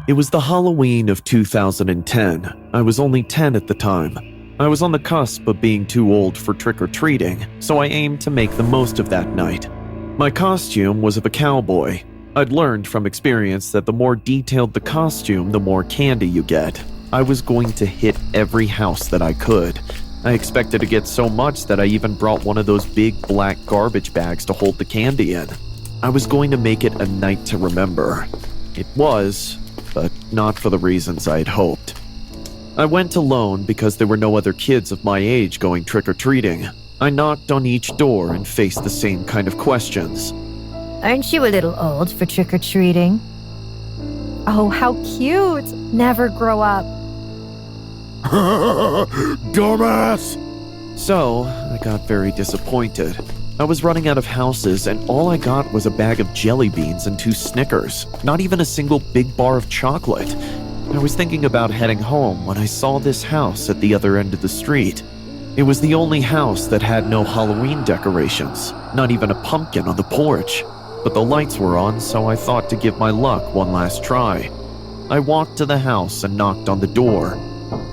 It was the Halloween of 2010. I was only 10 at the time. I was on the cusp of being too old for trick-or-treating, so I aimed to make the most of that night. My costume was of a cowboy. I'd learned from experience that the more detailed the costume, the more candy you get. I was going to hit every house that I could. I expected to get so much that I even brought one of those big black garbage bags to hold the candy in. I was going to make it a night to remember. It was, but not for the reasons I had hoped. I went alone because there were no other kids of my age going trick-or-treating. I knocked on each door and faced the same kind of questions. Aren't you a little old for trick-or-treating? Oh, how cute! Never grow up. Dumbass! So, I got very disappointed. I was running out of houses and all I got was a bag of jelly beans and 2 Snickers, not even a single big bar of chocolate. I was thinking about heading home when I saw this house at the other end of the street. It was the only house that had no Halloween decorations, not even a pumpkin on the porch. But the lights were on, so I thought to give my luck one last try. I walked to the house and knocked on the door.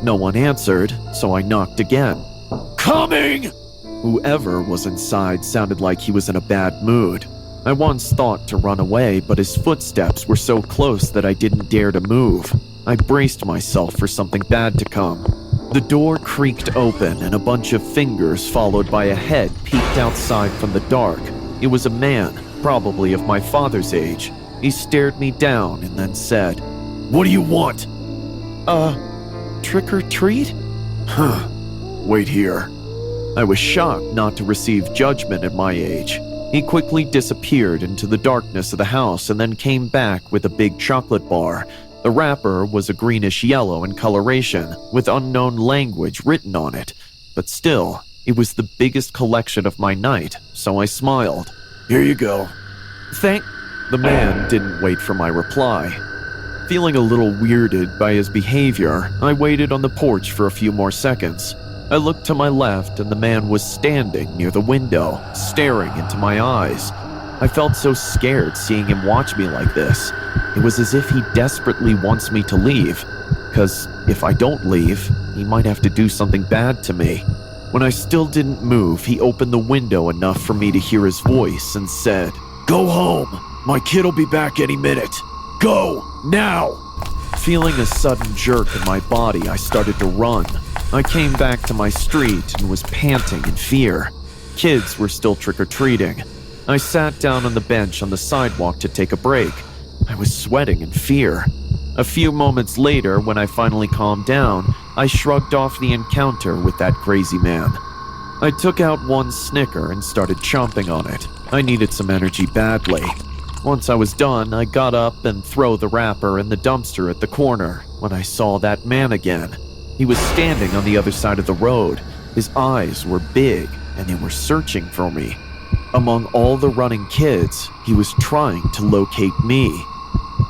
No one answered, so I knocked again. Coming! Whoever was inside sounded like he was in a bad mood. I once thought to run away, but his footsteps were so close that I didn't dare to move. I braced myself for something bad to come. The door creaked open and a bunch of fingers followed by a head peeked outside from the dark. It was a man, probably of my father's age. He stared me down and then said, "What do you want?" Trick or treat? Huh. Wait here. I was shocked not to receive judgment at my age. He quickly disappeared into the darkness of the house and then came back with a big chocolate bar. The wrapper was a greenish yellow in coloration, with unknown language written on it. But still, it was the biggest collection of my night, so I smiled. Here you go. The man didn't wait for my reply. Feeling a little weirded by his behavior, I waited on the porch for a few more seconds. I looked to my left and the man was standing near the window, staring into my eyes. I felt so scared seeing him watch me like this. It was as if he desperately wants me to leave, because if I don't leave, he might have to do something bad to me. When I still didn't move, he opened the window enough for me to hear his voice and said, "Go home. My kid'll be back any minute. Go, now!" Feeling a sudden jerk in my body, I started to run. I came back to my street and was panting in fear. Kids were still trick-or-treating. I sat down on the bench on the sidewalk to take a break. I was sweating in fear. A few moments later, when I finally calmed down, I shrugged off the encounter with that crazy man. I took out 1 Snicker and started chomping on it. I needed some energy badly. Once I was done, I got up and threw the wrapper in the dumpster at the corner when I saw that man again. He was standing on the other side of the road. His eyes were big and they were searching for me. Among all the running kids, he was trying to locate me.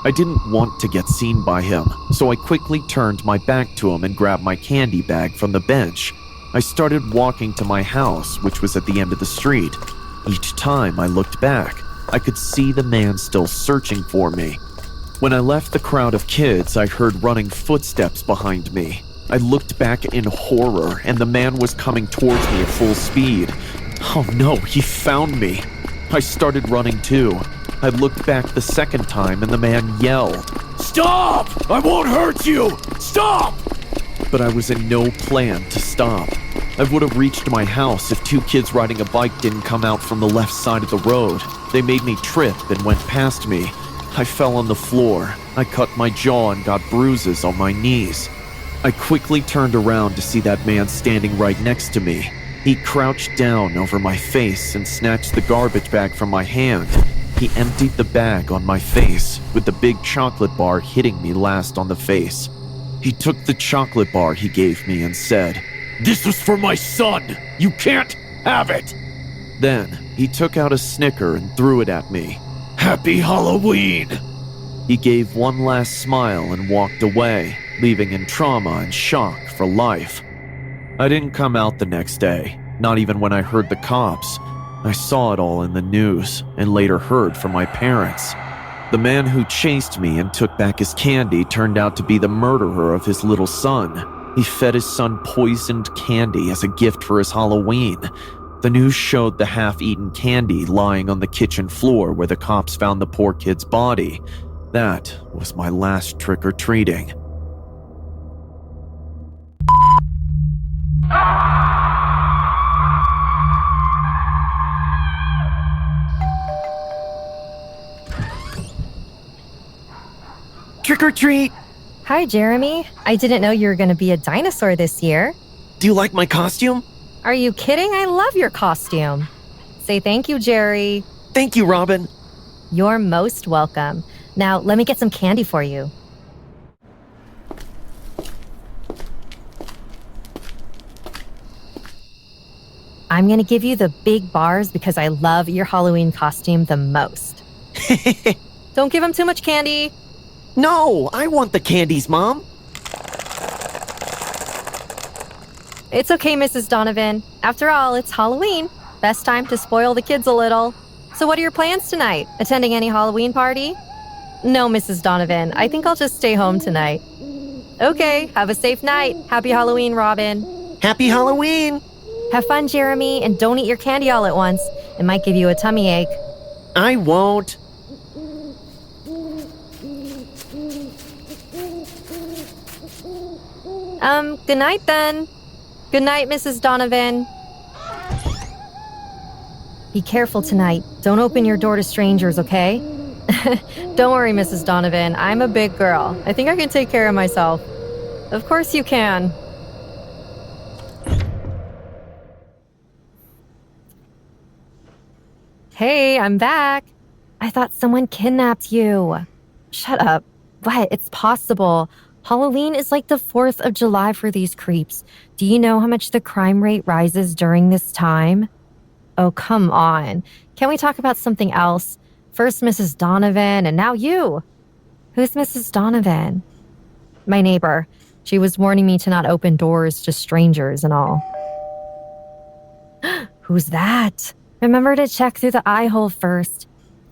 I didn't want to get seen by him, so I quickly turned my back to him and grabbed my candy bag from the bench. I started walking to my house, which was at the end of the street. Each time I looked back, I could see the man still searching for me. When I left the crowd of kids, I heard running footsteps behind me. I looked back in horror, and the man was coming towards me at full speed. Oh no, he found me. I started running too. I looked back the second time, and the man yelled, "Stop! I won't hurt you! Stop!" But I was in no plan to stop. I would have reached my house if 2 kids riding a bike didn't come out from the left side of the road. They made me trip and went past me. I fell on the floor. I cut my jaw and got bruises on my knees. I quickly turned around to see that man standing right next to me. He crouched down over my face and snatched the garbage bag from my hand. He emptied the bag on my face, with the big chocolate bar hitting me last on the face. He took the chocolate bar he gave me and said, "This was for my son! You can't have it!" Then, he took out a Snicker and threw it at me. "Happy Halloween!" He gave one last smile and walked away, leaving in trauma and shock for life. I didn't come out the next day, not even when I heard the cops. I saw it all in the news and later heard from my parents. The man who chased me and took back his candy turned out to be the murderer of his little son. He fed his son poisoned candy as a gift for his Halloween. The news showed the half-eaten candy lying on the kitchen floor where the cops found the poor kid's body. That was my last trick-or-treating. Trick or treat! Hi, Jeremy. I didn't know you were going to be a dinosaur this year. Do you like my costume? Are you kidding? I love your costume. Say thank you, Jerry. Thank you, Robin. You're most welcome. Now, let me get some candy for you. I'm going to give you the big bars because I love your Halloween costume the most. Don't give him too much candy. No, I want the candies, Mom. It's okay, Mrs. Donovan. After all, it's Halloween. Best time to spoil the kids a little. So what are your plans tonight? Attending any Halloween party? No, Mrs. Donovan. I think I'll just stay home tonight. Okay, have a safe night. Happy Halloween, Robin. Happy Halloween! Have fun, Jeremy, and don't eat your candy all at once. It might give you a tummy ache. I won't. Good night then. Good night, Mrs. Donovan. Be careful tonight. Don't open your door to strangers, okay? Don't worry, Mrs. Donovan. I'm a big girl. I think I can take care of myself. Of course you can. Hey, I'm back. I thought someone kidnapped you. Shut up. What? It's possible. Halloween is like the 4th of July for these creeps. Do you know how much the crime rate rises during this time? Oh, come on. Can we talk about something else? First Mrs. Donovan, and now you. Who's Mrs. Donovan? My neighbor. She was warning me to not open doors to strangers and all. Who's that? Remember to check through the eye hole first.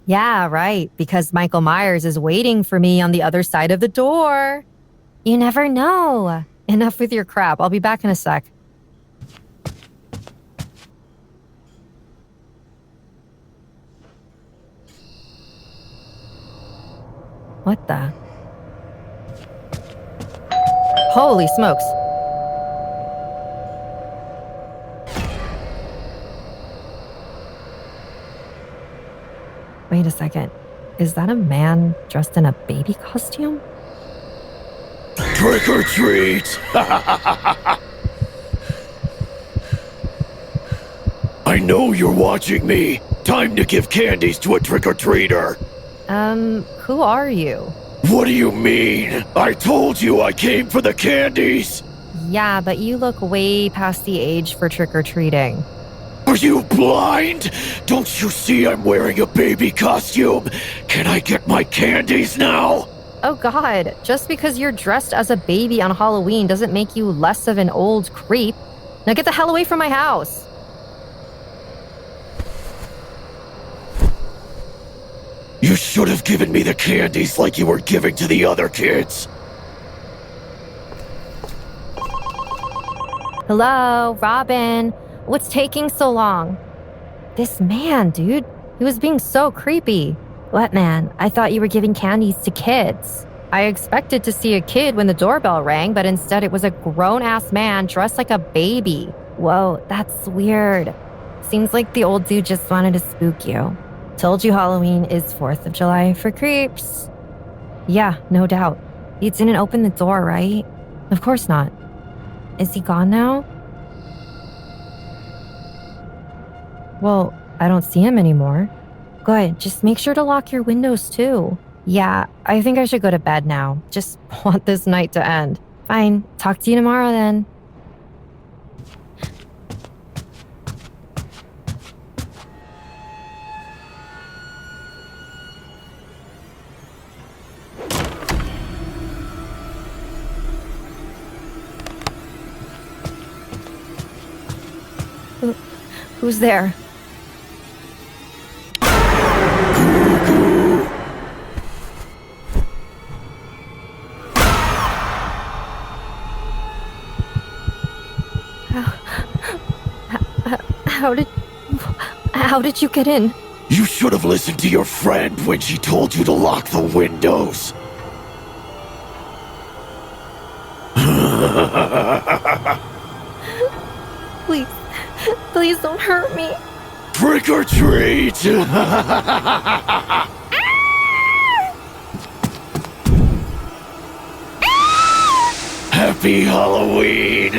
Yeah, right, because Michael Myers is waiting for me on the other side of the door. You never know. Enough with your crap. I'll be back in a sec. What the? Holy smokes. Wait a second. Is that a man dressed in a baby costume? Trick or treat! I know you're watching me. Time to give candies to a trick-or-treater. Who are you? What do you mean? I told you I came for the candies. Yeah, but you look way past the age for trick-or-treating. Are you blind? Don't you see I'm wearing a baby costume? Can I get my candies now? Oh God, just because you're dressed as a baby on Halloween doesn't make you less of an old creep. Now get the hell away from my house. You should have given me the candies like you were giving to the other kids. Hello, Robin. What's taking so long? This man, dude. He was being so creepy. What man? I thought you were giving candies to kids. I expected to see a kid when the doorbell rang, but instead it was a grown-ass man dressed like a baby. Whoa, that's weird. Seems like the old dude just wanted to spook you. Told you Halloween is 4th of July for creeps. Yeah, no doubt. You didn't open the door, right? Of course not. Is he gone now? Well, I don't see him anymore. Good, just make sure to lock your windows too. Yeah, I think I should go to bed now. Just want this night to end. Fine, talk to you tomorrow then. Who's there? How did you get in? You should have listened to your friend when she told you to lock the windows. Please don't hurt me. Trick or treat! Happy Halloween!